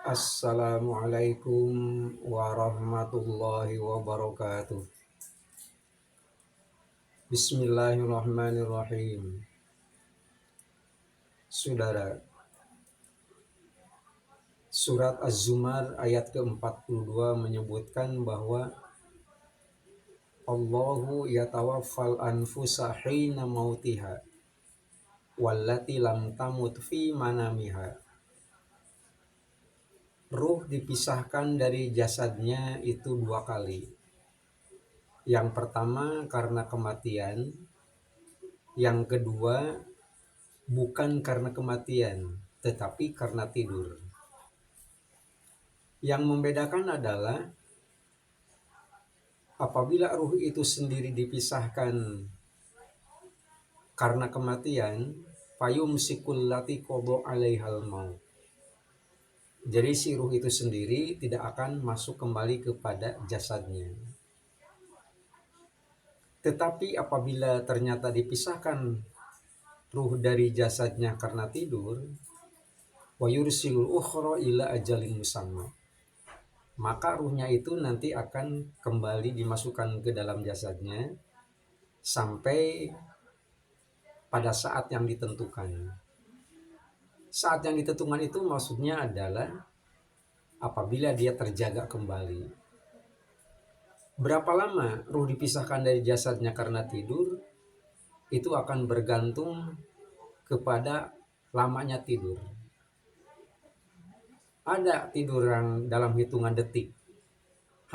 Assalamualaikum warahmatullahi wabarakatuh. Bismillahirrahmanirrahim. Saudara, surat Az-Zumar ayat ke-42 menyebutkan bahwa Allahu yatawaffal anfusa hina mautiha wallati lam tamut fi manamiha. Ruh dipisahkan dari jasadnya itu dua kali. Yang pertama karena kematian, yang kedua bukan karena kematian, tetapi karena tidur. Yang membedakan adalah apabila ruh itu sendiri dipisahkan karena kematian, payum lati kodo alaihal maut. Jadi si ruh itu sendiri tidak akan masuk kembali kepada jasadnya. Tetapi apabila ternyata dipisahkan ruh dari jasadnya karena tidur, wa yursilul ukhra ila ajalin musamma, maka ruhnya itu nanti akan kembali dimasukkan ke dalam jasadnya sampai pada saat yang ditentukan. Saat yang ditentukan itu maksudnya adalah apabila dia terjaga kembali. Berapa lama ruh dipisahkan dari jasadnya karena tidur, itu akan bergantung kepada lamanya tidur. Ada tidur yang dalam hitungan detik,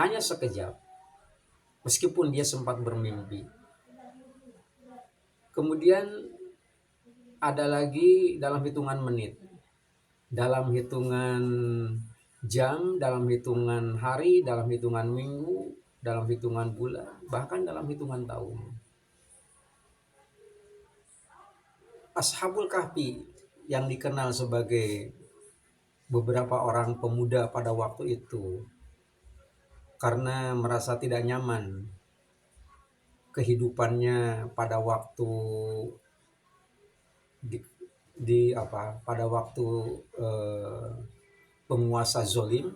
hanya sekejap, meskipun dia sempat bermimpi. Kemudian ada lagi dalam hitungan menit, dalam hitungan jam, dalam hitungan hari, dalam hitungan minggu, dalam hitungan bulan, bahkan dalam hitungan tahun. Ashabul Kahfi yang dikenal sebagai beberapa orang pemuda pada waktu itu karena merasa tidak nyaman kehidupannya pada waktu pada waktu penguasa zolim,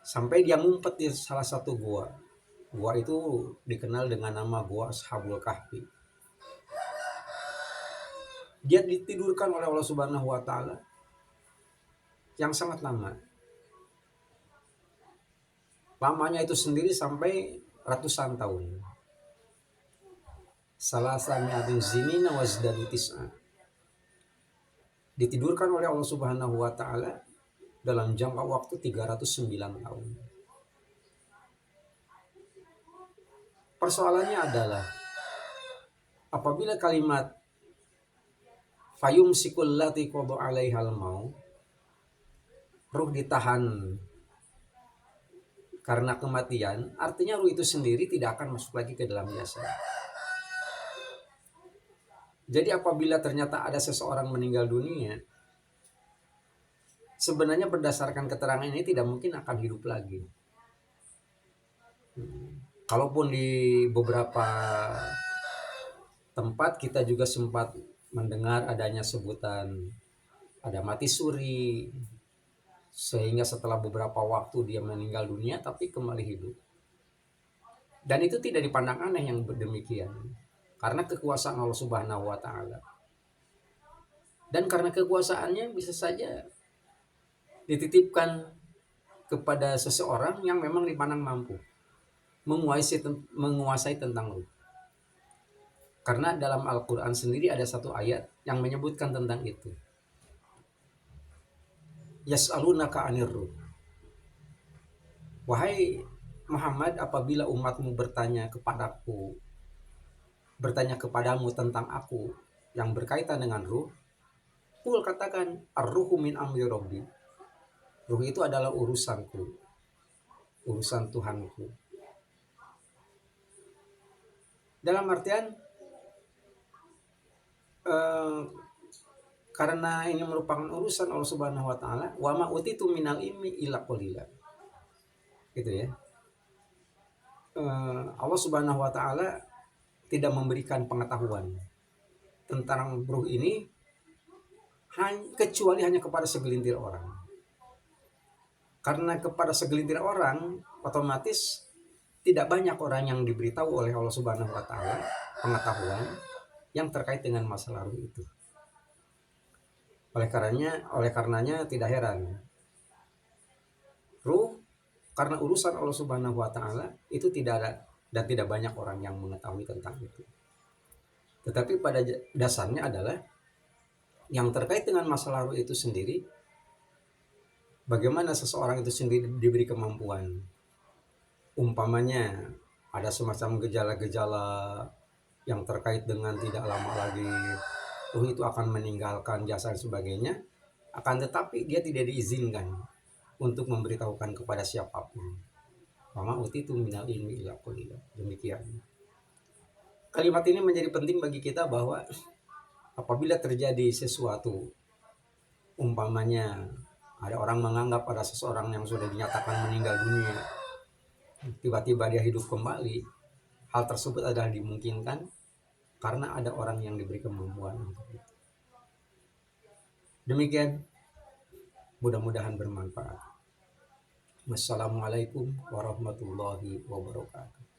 sampai dia ngumpet di salah satu gua. Gua itu dikenal dengan nama gua Ashabul Kahfi. Dia ditidurkan oleh Allah Subhanahu wa taala yang sangat lama. Lamanya itu sendiri sampai ratusan tahun. Salasami'atun zinina wazdadu tis'a. Ditidurkan oleh Allah Subhanahu wa taala dalam jangka waktu 309 tahun. Persoalannya adalah apabila kalimat fayumsikul lati qada 'alaihal maut, ruh ditahan karena kematian, artinya ruh itu sendiri tidak akan masuk lagi ke dalam jasad. Jadi apabila ternyata ada seseorang meninggal dunia, sebenarnya berdasarkan keterangan ini tidak mungkin akan hidup lagi. Kalaupun di beberapa tempat kita juga sempat mendengar adanya sebutan ada mati suri, sehingga setelah beberapa waktu dia meninggal dunia tapi kembali hidup. Dan itu tidak dipandang aneh yang demikian, karena kekuasaan Allah Subhanahu wa taala. Dan karena kekuasaannya bisa saja dititipkan kepada seseorang yang memang dipandang mampu menguasai tentang ruh. Karena dalam Al-Quran sendiri ada satu ayat yang menyebutkan tentang itu. Yas'alunaka 'anir ruh. Wahai Muhammad, apabila umatmu bertanya kepadamu tentang aku yang berkaitan dengan ruh, qul katakan ar-ruhu min amri rabbi. Ruh itu adalah urusanku, urusan Tuhanku. Dalam artian karena ini merupakan urusan Allah Subhanahu wa taala, wa ma utitu minal ilmi illa qalila. Gitu ya. Allah Subhanahu wa taala tidak memberikan pengetahuan tentang ruh ini kecuali hanya kepada segelintir orang. Karena kepada segelintir orang otomatis tidak banyak orang yang diberitahu oleh Allah Subhanahu wa taala pengetahuan yang terkait dengan masa lalu itu. Oleh karenanya tidak heran ruh karena urusan Allah Subhanahu wa taala itu tidak ada dan tidak banyak orang yang mengetahui tentang itu. Tetapi pada dasarnya adalah yang terkait dengan masa lalu itu sendiri, bagaimana seseorang itu sendiri diberi kemampuan. Umpamanya ada semacam gejala-gejala yang terkait dengan tidak lama lagi ruh itu akan meninggalkan jasa dan sebagainya, akan tetapi dia tidak diizinkan untuk memberitahukan kepada siapapun. Mama uti itu minal ilmi illa qalila. Demikian. Kalimat ini menjadi penting bagi kita bahwa apabila terjadi sesuatu, umpamanya ada orang menganggap ada seseorang yang sudah dinyatakan meninggal dunia, tiba-tiba dia hidup kembali, hal tersebut adalah dimungkinkan karena ada orang yang diberi kemampuan untuk itu. Demikian, mudah-mudahan bermanfaat. Wassalamualaikum warahmatullahi wabarakatuh.